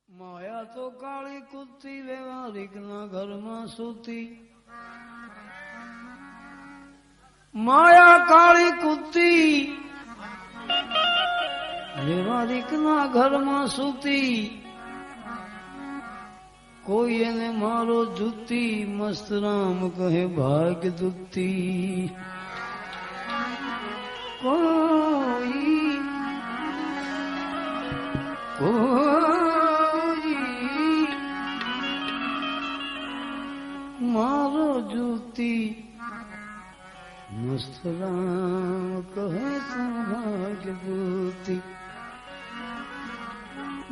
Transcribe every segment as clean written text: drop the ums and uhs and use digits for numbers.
माया तो काली कुत्ती व्यवहारिक ना घर में सूती। माया काली कुत्ती व्यवहारिक ना घर में सूती। कोई ने मारो जूती मस्त राम कहे भाग्य दुती। कोई मारो जूती मस्त राम कहे भाग्य दुती।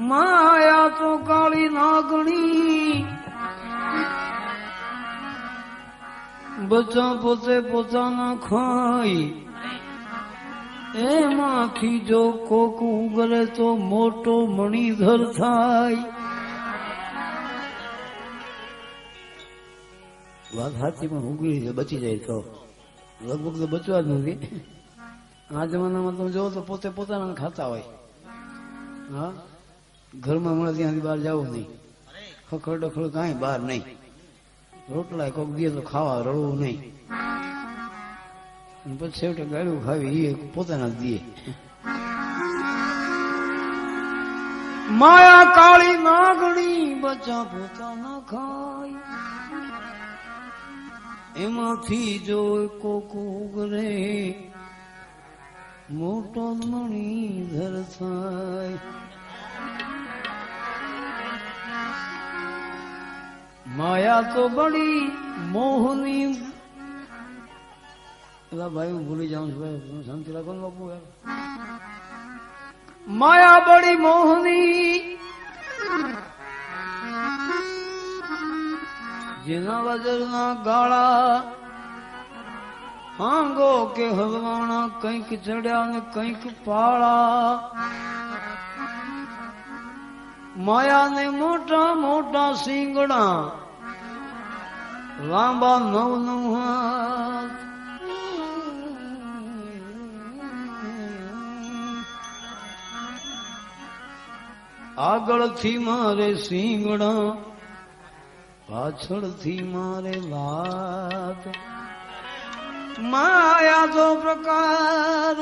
माया तो काली नागणी बच्चा पोते पोताना खाई। एमांथी जो कोक उगरे तो मोटो मणिधर थाय। વાત હાથીમાં ઉગડી છે બચી જાય તો લગભગ તો બચવા જ નથી. આ જમાનામાં તમે જોવો તો પોતે પોતાના ખાતા હોય. હા, ઘરમાં મળે ત્યાંથી બહાર જવું નહીં. ખખડ ડખડ કાંઈ બહાર નહીં. રોટલા કોક દે તો ખાવા રડવું નહીં. પછી છેવટે ગાળું ખાવી એ પોતાના જ દે. માયા કાળી નાગણી બચ્ચા પોતાના ખાય. એમાંથી જો કોક ઉગરે મોટો મણિધર થાય. માયા તો બડી મોહની. પેલા ભાઈ હું ભૂલી જાઉં છું ભાઈ, શાંતિ રાખો ને બાપુ. માયા બડી મોહની જેના વજરના ગાળા હાંગો કે હલવાણા કંઈક ચડ્યા ને કંઈક પાળા. માયા ને મોટા મોટા સિંગડા લાંબા નવ નવ હાથ. આગળથી મારે સિંગડા પાછળથી મારે વાત. માયા તો પ્રકાર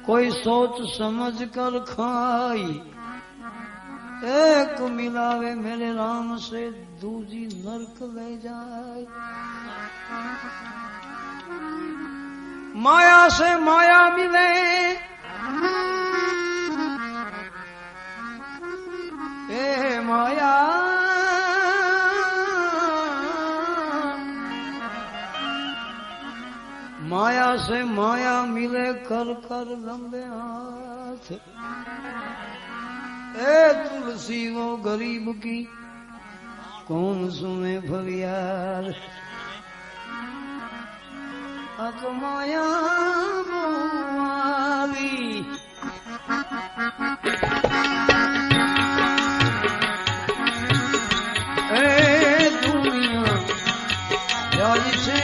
कोई सोच समझ कर खाई. एक मिलावे मेरे राम से दूजी नरक ले जाए. माया से माया मिले ए माया. माया से माया मिले कर कर लंबे हाथ. ए तुलसी वो गरीब की कौन सुने फरियाद. अब माया वाली ए दुनिया याद से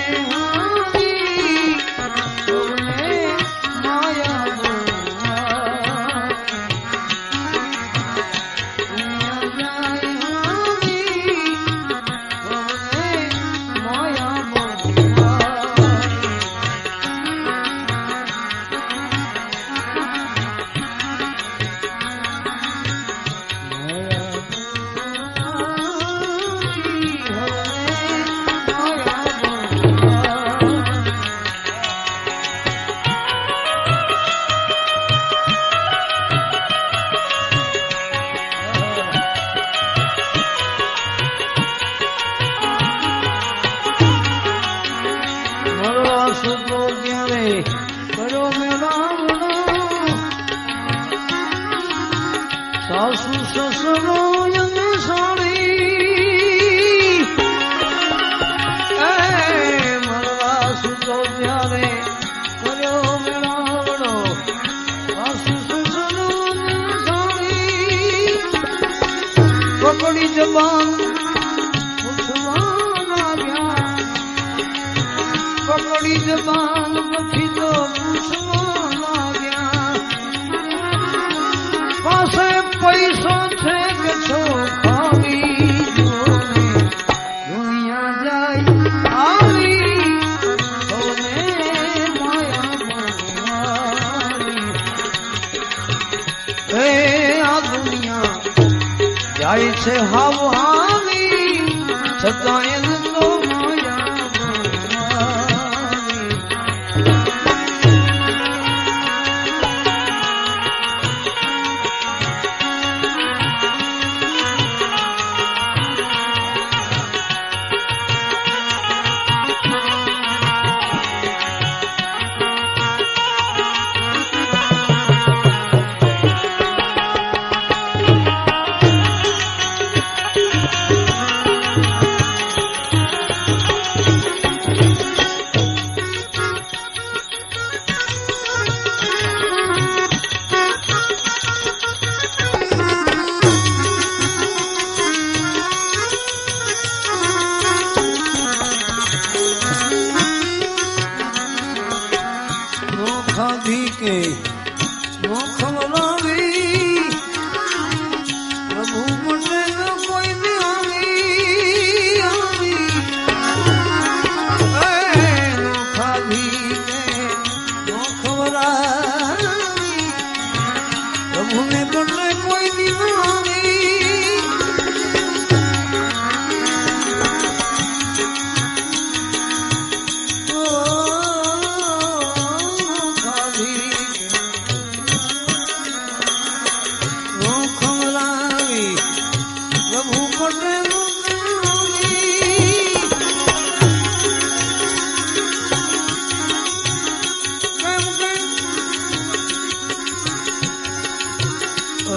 सासू ससुरो साड़ी मरवा सुतो त्यारे करो मेरावड़ो. सासू ससुरो साड़ी पकड़ी जबान पूछवा लाग्या. पकड़ी जबान पछी तो पूछवा लाग्या. જાય છે હાવ હાવી છતાં એને તો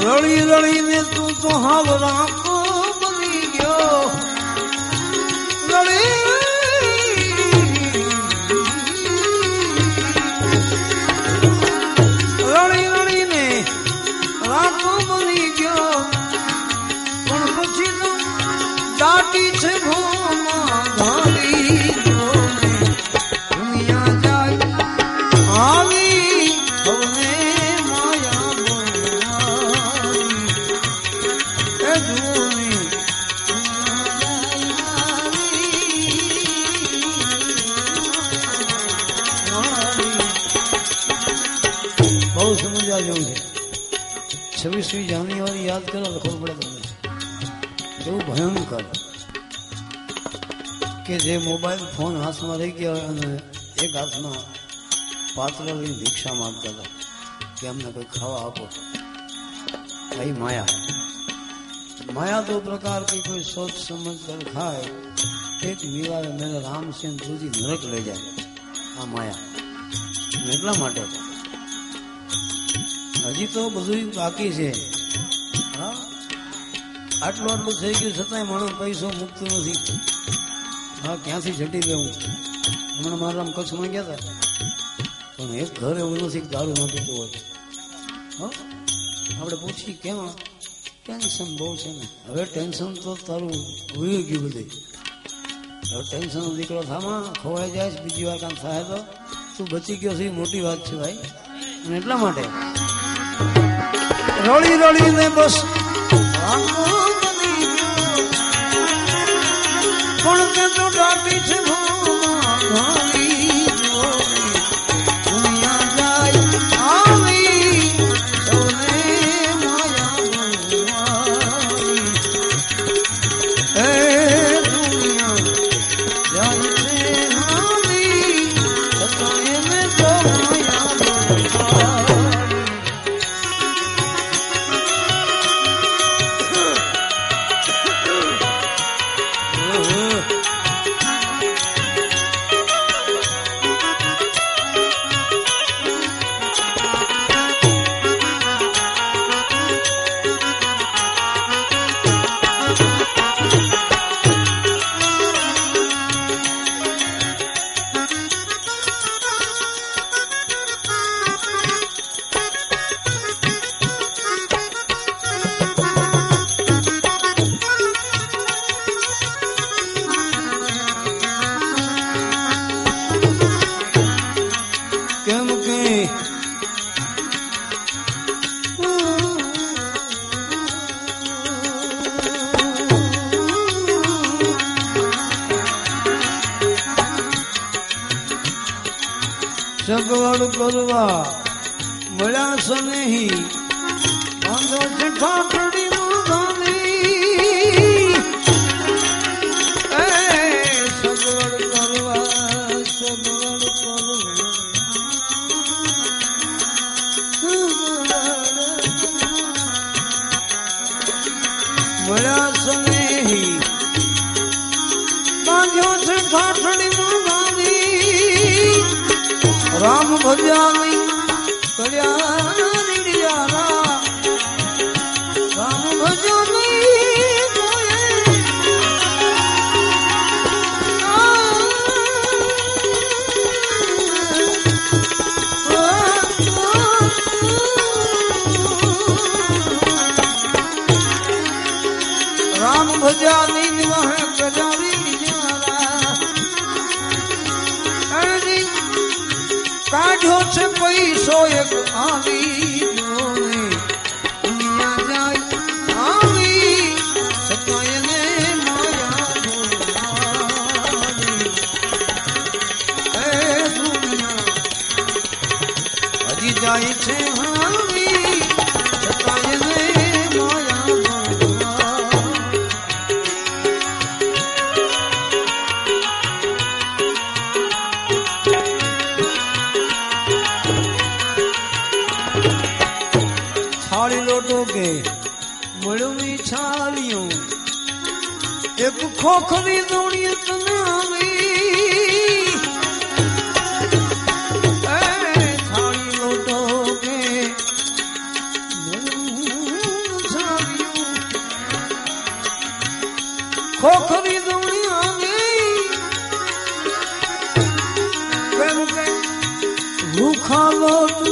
રળી રળીને તું તો હાવ રાખો બની ગયો રળી રળીને રાખો બની ગયો પણ પછી તો દાટી છે ભોમાં ઘાલી દુનિયા જાય આવી હવે બહુ સમજવા જેવું છે. 26મી જાન્યુઆરી યાદ કરો તો ખબર પડે તમને એવું ભયંકર કે જે મોબાઈલ ફોન હાથમાં રહી ગયા અને એક હાથમાં પાત્ર લઈને ભિક્ષા માંગતા હતા કે અમને કોઈ ખાવા આપો. ભાઈ माया दो प्रकार की कोई सोच समझ कर खाए एक मीरा मेरे राम से दूजी नरक ले जाए आ माया એટલા માટે હજી તો બધું બાકી છે. હા આટલું થઈ ગયું છતાંય માણસ પૈસો મૂકતો નથી. હા ક્યાંથી છટી દેવું. હમણાં મારા કચ્છમાં ગયા હતા પણ એક ઘર એવું નથી દારૂ ના પીતો હોય. હા આપણે પૂછી કેમ ટેન્શન બહુ છે ને. હવે ટેન્શન તો તારું ઉડી ગયું બધું. હવે ટેન્શન દીકરો થામાં ખોવાઈ જાય બીજી વાર કામ થાય તો તું બચી ગયો છે મોટી વાત છે ભાઈ. અને એટલા માટે રળી રળીને બસ પણ કે તો ડાટી છે સગવડ કરવા મળ્યા સનેહી બાંધો છે ઠાઠડી મુગાની રામ ભજ્યા કલ્યાણ રામ ભજ્યા રામ ભજ્યા નહીં વહે કાઢ્યો છે પૈસો એક આવી દુનિયા જાય આવી છતાં એને માયા દુનિયા હજી જાય છે આવી છતાં એને કે મળવી છાલિયો એક ખોખરી દોડી તનાવી થાળી લોટો કે ખોખરી દોડી આવી કેમ કે ભૂખા લોટો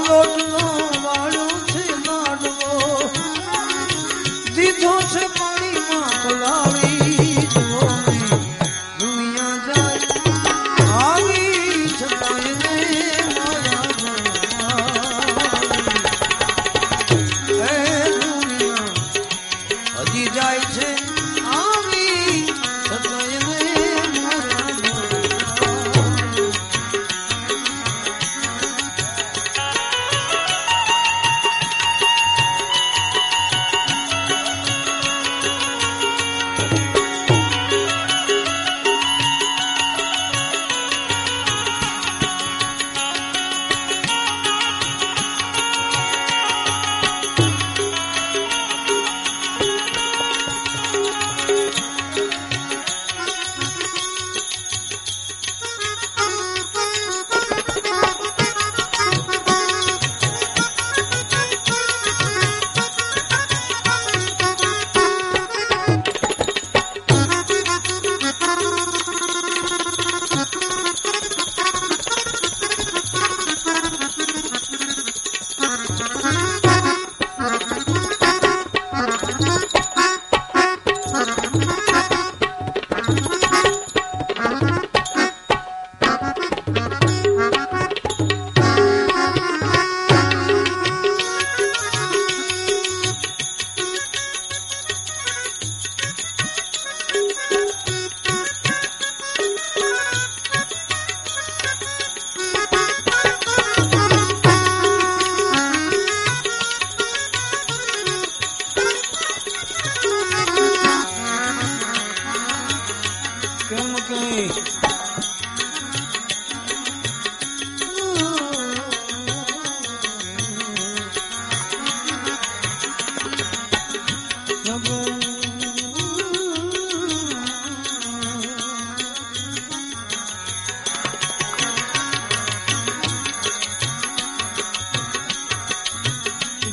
લોટનો વાળો છે લાડવો દીધો છે પાણીમાં પલાળી દુનિયા જાય આવી છતાં એને દુનિયા હજી જાય છે આવી છતાં એને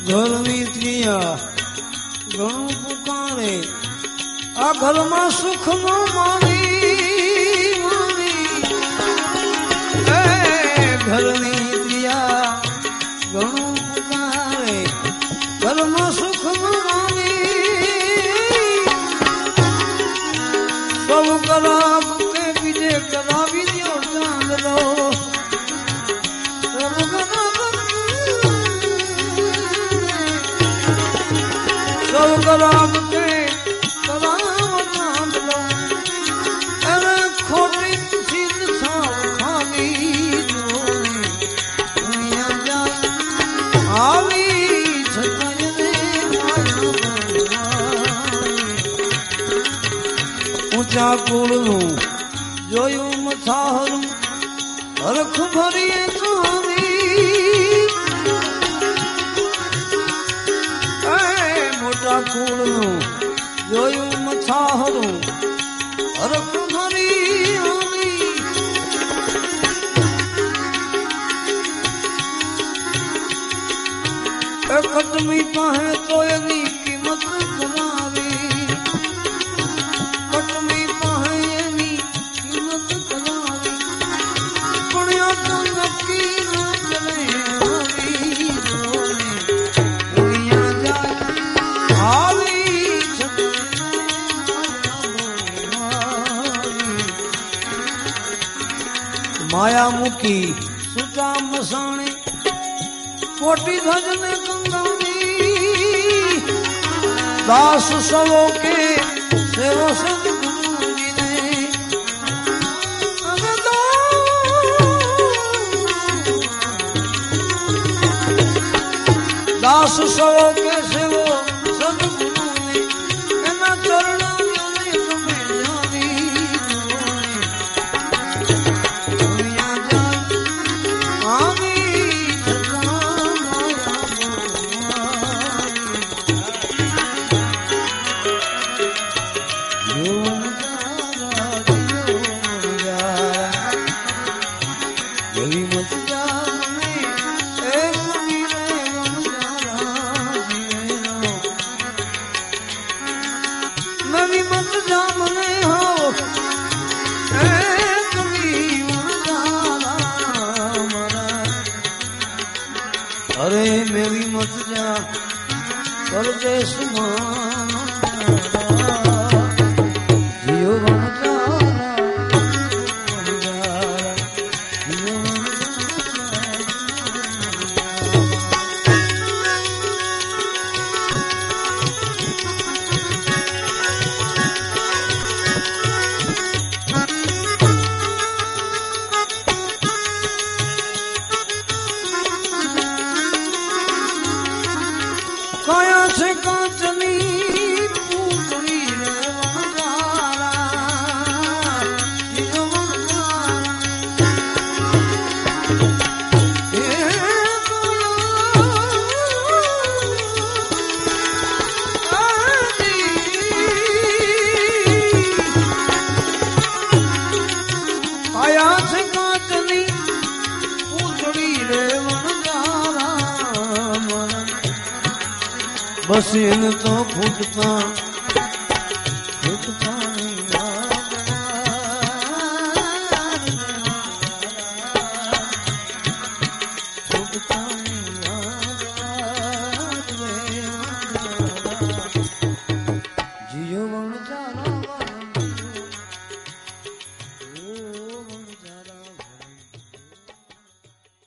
ઘરની ત્રિયા ઘણું પુકારે આ ઘરમાં સુખ નો મારી ઘરની ત્રિયા ઘણું પુકારે ઘરમાં સુખ નો મારી સૌ કરાબ કે બીજે કરાવી દો ચાંદલો સૌ કરામ કે કરામ ચાંદલો અરે ખોટી ચીજ થાવ ખાલી દુનિયા જાય આવી છતાં ઊંચા કુળનું જોયું મથાહરું હરખ ભરીએ ખાવી મારા કુળનું જોયું મથાહરું હરખ મારી હોની કટમી પાસે તો એની કિંમત કરાવી કટમી પાસે એની કિંમત કરાવી પણ આ તો નક્કી ના કરે આવી દુનિયા જાય આવી માયા મૂકી સુતા મસાણે કોટી ધજને કંગાવી દાસ સવો કે સેવો સદગુરુજીને દાસ સવો કે સેવો સદગુરુને એના ચરણોને ગમે જાવી દુનિયા જાય આવી अरे मेरी मत जा परदेश जियो काया से कांचनी पूतली रे वनगारा जियो वनगारा काया से कांचनी पूतली रे बस इन तो फूटता फूटता